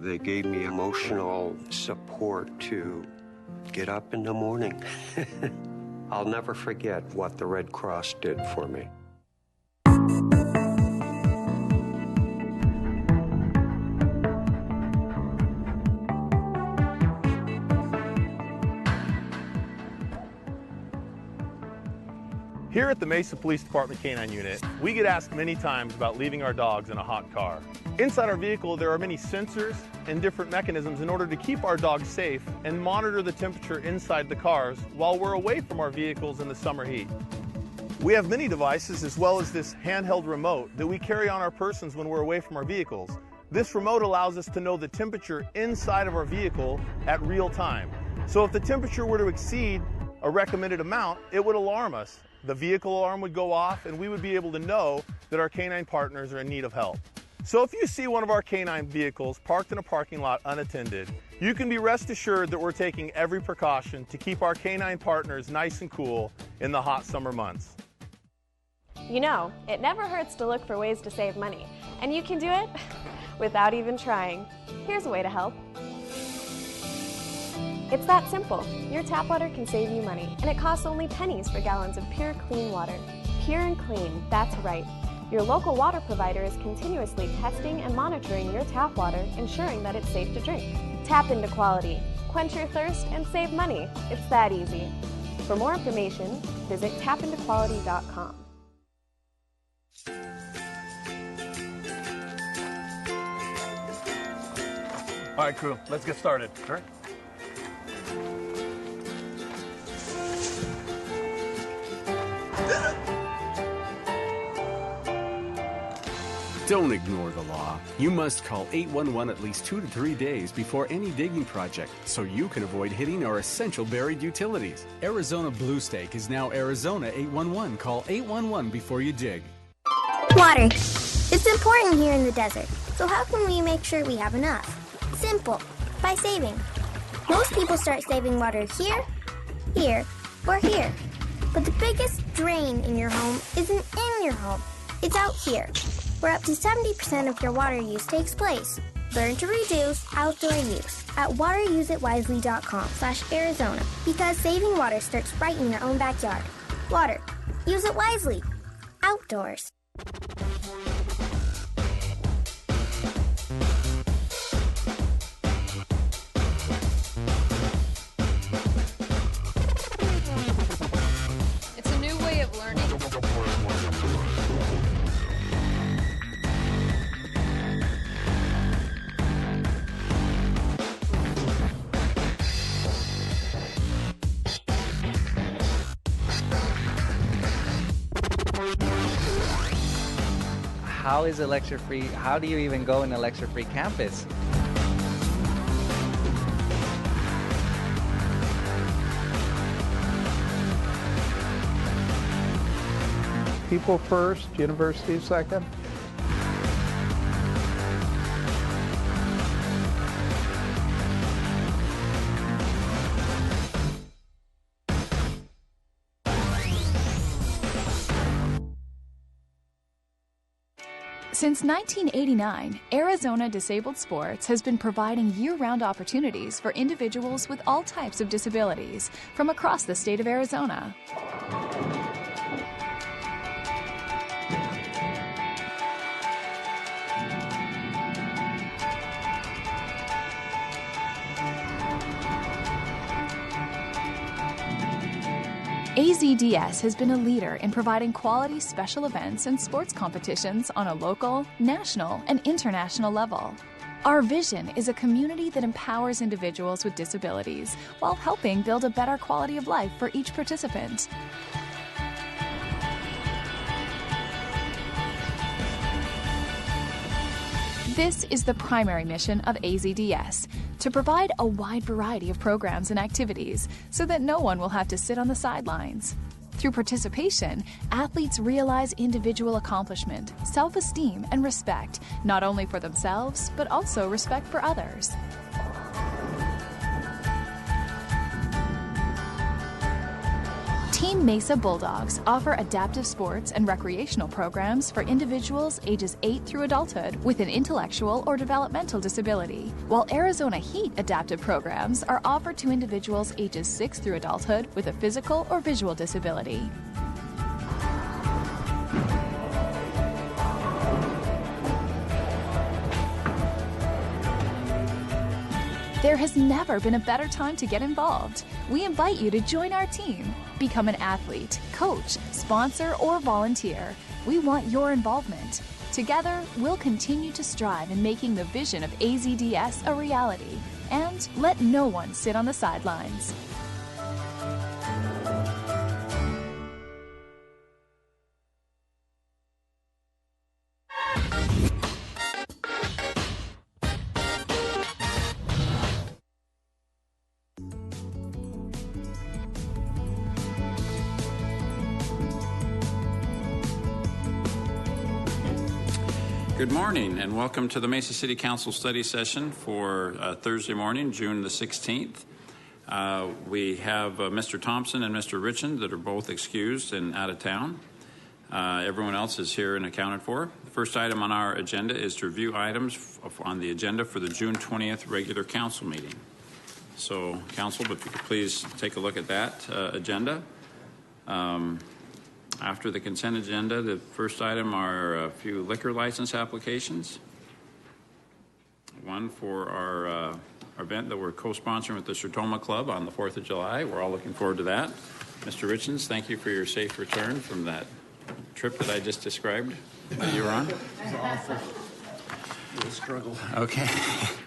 They gave me emotional support to get up in the morning. I'll never forget what the Red Cross did for me. Here at the Mesa Police Department Canine Unit, we get asked many times about leaving our dogs in a hot car. Inside our vehicle, there are many sensors and different mechanisms in order to keep our dogs safe and monitor the temperature inside the cars while we're away from our vehicles in the summer heat. We have many devices as well as this handheld remote that we carry on our persons when we're away from our vehicles. This remote allows us to know the temperature inside of our vehicle at real time. So if the temperature were to exceed a recommended amount, it would alarm us. The vehicle alarm would go off and we would be able to know that our canine partners are in need of help. So if you see one of our canine vehicles parked in a parking lot unattended, you can be rest assured that we're taking every precaution to keep our canine partners nice and cool in the hot summer months. You know, it never hurts to look for ways to save money, and you can do it without even trying. Here's a way to help. It's that simple. Your tap water can save you money, and it costs only pennies for gallons of pure, clean water. Pure and clean, that's right. Your local water provider is continuously testing and monitoring your tap water, ensuring that it's safe to drink. Tap into quality. Quench your thirst and save money. It's that easy. For more information, visit tapintoquality.com. All right, crew, let's get started. Sure. Don't ignore the law. You must call 811 at least 2 to 3 days before any digging project so you can avoid hitting our essential buried utilities. Arizona Blue Stake is now Arizona 811. Call 811 before you dig. Water. It's important here in the desert. So how can we make sure we have enough? Simple. By saving. Most people start saving water here, here, or here. But the biggest drain in your home isn't in your home. It's out here, where up to 70% of your water use takes place. Learn to reduce outdoor use at waterusitwisely.com/Arizona, because saving water starts right in your own backyard. Water. Use it wisely. Outdoors. It's a new way of learning. How is a lecture-free? How do you even go in a lecture-free campus? People first, university second. Since 1989, Arizona Disabled Sports has been providing year-round opportunities for individuals with all types of disabilities from across the state of Arizona. AZDS has been a leader in providing quality special events and sports competitions on a local, national, and international level. Our vision is a community that empowers individuals with disabilities while helping build a better quality of life for each participant. This is the primary mission of AZDS, to provide a wide variety of programs and activities so that no one will have to sit on the sidelines. Through participation, athletes realize individual accomplishment, self-esteem, and respect, not only for themselves, but also respect for others. Team Mesa Bulldogs offer adaptive sports and recreational programs for individuals ages 8 through adulthood with an intellectual or developmental disability, while Arizona Heat adaptive programs are offered to individuals ages 6 through adulthood with a physical or visual disability. There has never been a better time to get involved. We invite you to join our team. Become an athlete, coach, sponsor, or volunteer. We want your involvement. Together, we'll continue to strive in making the vision of AZDS a reality. And let no one sit on the sidelines. Good morning and welcome to the Mesa City Council study session for Thursday morning, June the 16th. We have Mr. Thompson and Mr. Richand that are both excused and out of town. Everyone else is here and accounted for. The first item on our agenda is to review items on the agenda for the June 20th regular council meeting. So, council, if you could please take a look at that agenda. After the consent agenda, the first item are a few liquor license applications. One for our event that we're co-sponsoring with the Sertoma Club on the 4th of July. We're all looking forward to that. Mr. Richards, thank you for your safe return from that trip that I just described that you were on. It was awful. It was a struggle. Okay.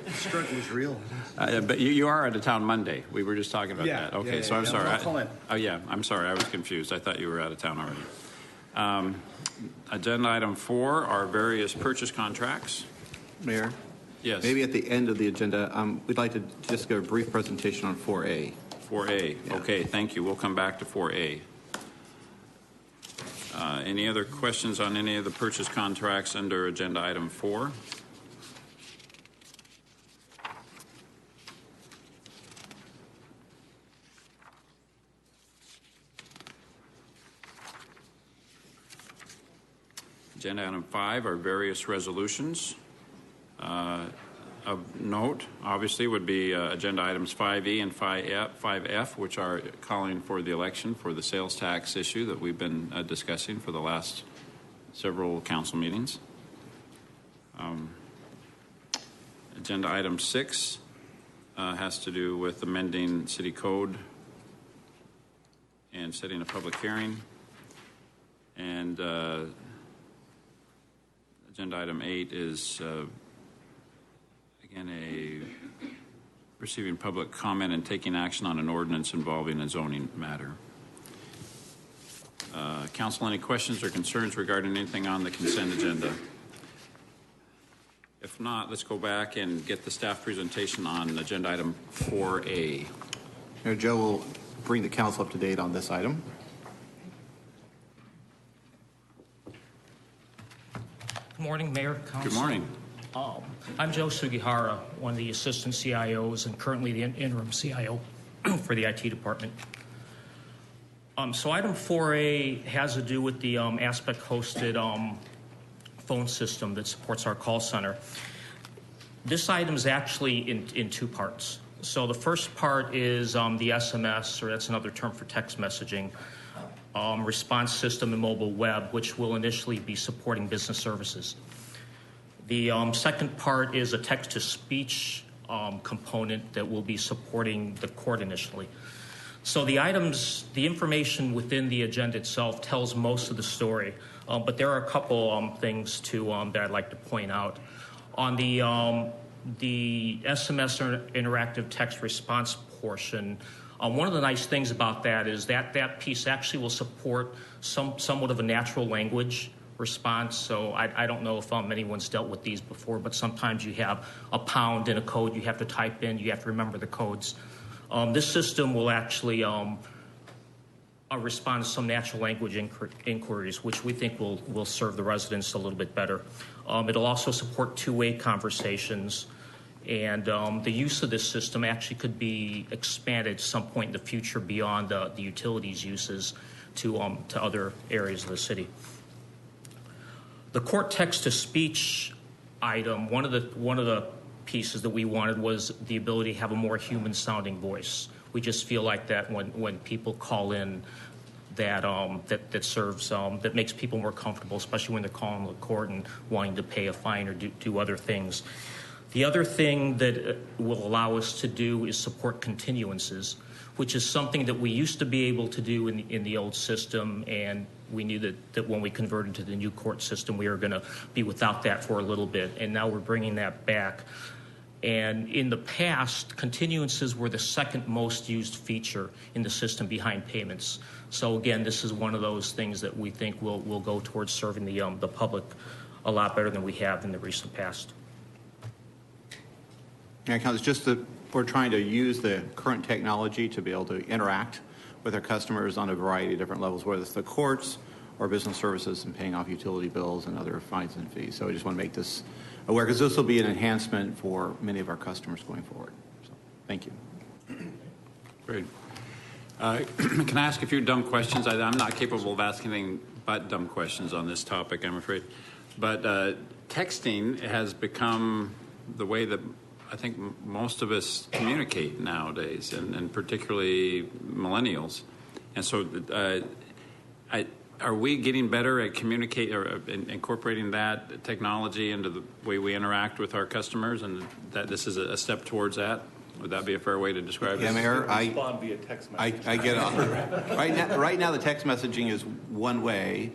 The struggle is real. But you are out of town Monday. We were just talking about that. Okay, so I'm sorry. I'm sorry. I was confused. I thought you were out of town already. Agenda item 4 are various purchase contracts. Mayor? Yes. Maybe at the end of the agenda, we'd like to just give a brief presentation on 4A. 4A. Yeah. Okay, thank you. We'll come back to 4A. Any other questions on any of the purchase contracts under agenda item 4? Agenda item 5 are various resolutions. Of note, obviously, would be agenda items 5E and 5F, which are calling for the election for the sales tax issue that we've been discussing for the last several council meetings. Agenda item 6 has to do with amending city code and setting a public hearing. And agenda item 8 is again, receiving public comment and taking action on an ordinance involving a zoning matter. Council, any questions or concerns regarding anything on the consent agenda? If not, let's go back and get the staff presentation on agenda item 4A. Mayor Joe will bring the council up to date on this item. Good morning, Mayor, Council. Good morning. I'm Joe Sugihara, one of the assistant CIOs and currently the interim CIO for the IT department. So item 4A has to do with the Aspect hosted phone system that supports our call center. This item is actually in two parts. So the first part is the SMS, or that's another term for text messaging, response system and mobile web, which will initially be supporting business services. The second part is a text-to-speech component that will be supporting the court initially. So the items, the information within the agenda itself tells most of the story, but there are a couple things that I'd like to point out. On the SMS or interactive text response portion, one of the nice things about that is that piece actually will support somewhat of a natural language response. So I don't know if anyone's dealt with these before, but sometimes you have a pound in a code you have to type in, you have to remember the codes. This system will actually respond to some natural language inquiries, which we think will serve the residents a little bit better. It'll also support two-way conversations, And the use of this system actually could be expanded at some point in the future beyond the utilities uses to other areas of the city. The court text-to-speech item, one of the pieces that we wanted was the ability to have a more human-sounding voice. We just feel like that when people call in, that serves that makes people more comfortable, especially when they're calling the court and wanting to pay a fine or do other things. The other thing that will allow us to do is support continuances, which is something that we used to be able to do in the old system, and we knew that when we converted to the new court system, we were going to be without that for a little bit, and now we're bringing that back. And in the past, continuances were the second most used feature in the system behind payments. So again, this is one of those things that we think will go towards serving the public a lot better than we have in the recent past. Yeah, it's just that we're trying to use the current technology to be able to interact with our customers on a variety of different levels, whether it's the courts or business services and paying off utility bills and other fines and fees. So I just want to make this aware, because this will be an enhancement for many of our customers going forward. So, thank you. Great. Can I ask a few dumb questions? I'm not capable of asking anything but dumb questions on this topic, I'm afraid. But texting has become the way that I think most of us communicate nowadays, and particularly millennials. And so are we getting better at communicate or incorporating that technology into the way we interact with our customers, and that this is a step towards that? Would that be a fair way to describe it? Yeah, Mayor, respond via text message. I get right now the text messaging is one way.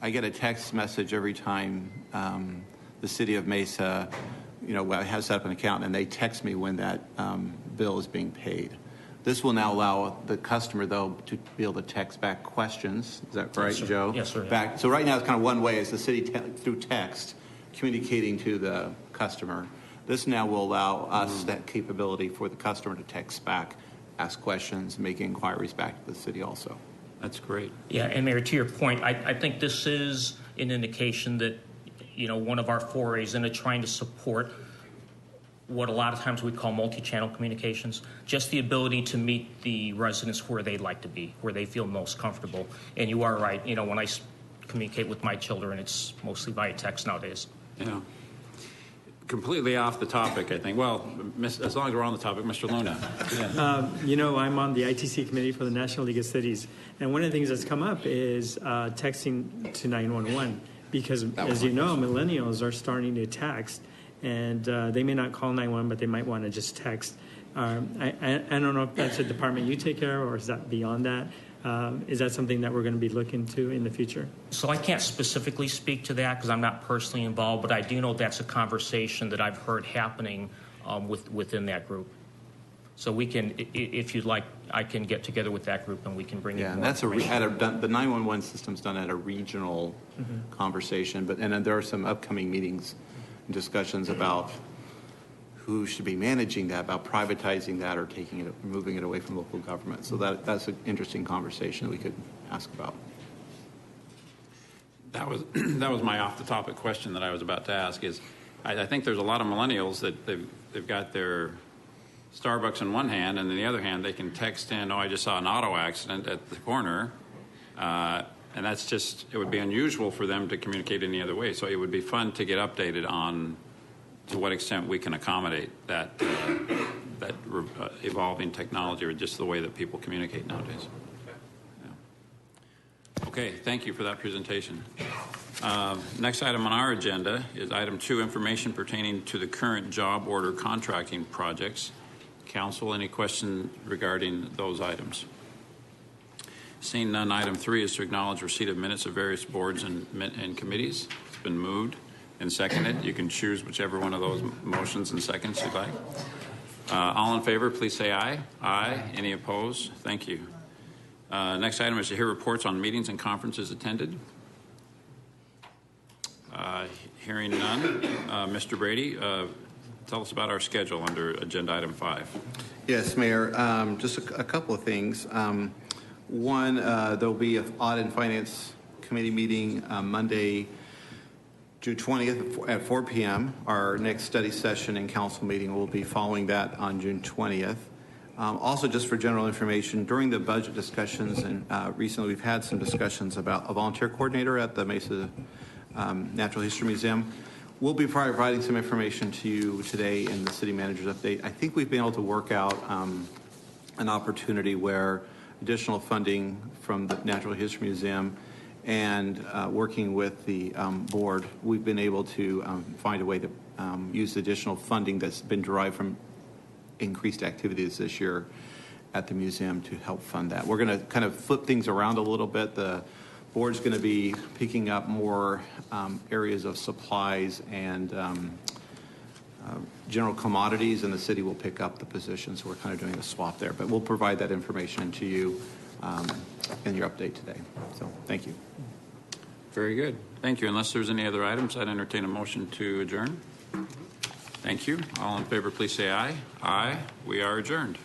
I get a text message every time the city of Mesa, has set up an account, and they text me when that bill is being paid. This will now allow the customer, though, to be able to text back questions. Is that right, yes, Joe? Yes, sir. Back. So right now it's kind of one way is the city through text communicating to the customer. This now will allow us that capability for the customer to text back, ask questions, make inquiries back to the city also. That's great. Yeah, and Mayor, to your point, I think this is an indication that, one of our forays into trying to support what a lot of times we call multi-channel communications, just the ability to meet the residents where they'd like to be, where they feel most comfortable. And you are right, when I communicate with my children, it's mostly via text nowadays. Yeah. Completely off the topic, I think. Well, as long as we're on the topic, Mr. Luna. Yeah. I'm on the ITC committee for the National League of Cities, and one of the things that's come up is texting to 911, because, as you know, millennials are starting to text, and they may not call 911, but they might want to just text. I don't know if that's a department you take care of, or is that beyond that? Is that something that we're going to be looking to in the future? So I can't specifically speak to that because I'm not personally involved, but I do know that's a conversation that I've heard happening within that group. So we can, if you'd like, I can get together with that group and we can bring. Yeah, and that's the 911 system's done at a regional conversation, and then there are some upcoming meetings and discussions about who should be managing that, about privatizing that or moving it away from local government. So that's an interesting conversation that we could ask about. That was my off-the-topic question that I was about to ask. Is I think there's a lot of millennials that they've got their Starbucks in one hand, and in the other hand they can text in, I just saw an auto accident at the corner, and that's just, it would be unusual for them to communicate any other way. So it would be fun to get updated on to what extent we can accommodate that evolving technology, or just the way that people communicate nowadays. Yeah. Okay, thank you for that presentation. Next item on our agenda is item 2, information pertaining to the current job order contracting projects. Council, any questions regarding those items? Seeing none, item 3 is to acknowledge receipt of minutes of various boards and committees. It's been moved and seconded. You can choose whichever one of those motions and seconds you'd like. All in favor, please say aye. Aye. Any opposed? Thank you. Next item is to hear reports on meetings and conferences attended. Hearing none. Mr. Brady, tell us about our schedule under agenda item 5. Yes, Mayor. Just a couple of things. One, there'll be an Audit and Finance Committee meeting Monday, June 20th at 4 p.m. Our next study session and council meeting will be following that on June 20th. Also, just for general information, during the budget discussions, and recently we've had some discussions about a volunteer coordinator at the Mesa Natural History Museum. We'll be providing some information to you today in the city manager's update. I think we've been able to work out an opportunity where additional funding from the Natural History Museum and working with the board, we've been able to find a way to use the additional funding that's been derived from increased activities this year at the museum to help fund that. We're going to kind of flip things around a little bit. The board's going to be picking up more areas of supplies and general commodities, and the city will pick up the positions. So we're kind of doing a swap there, but we'll provide that information to you in your update today. So thank you. Very good. Thank you. Unless there's any other items, I'd entertain a motion to adjourn. Thank you. All in favor, please say aye. Aye. We are adjourned.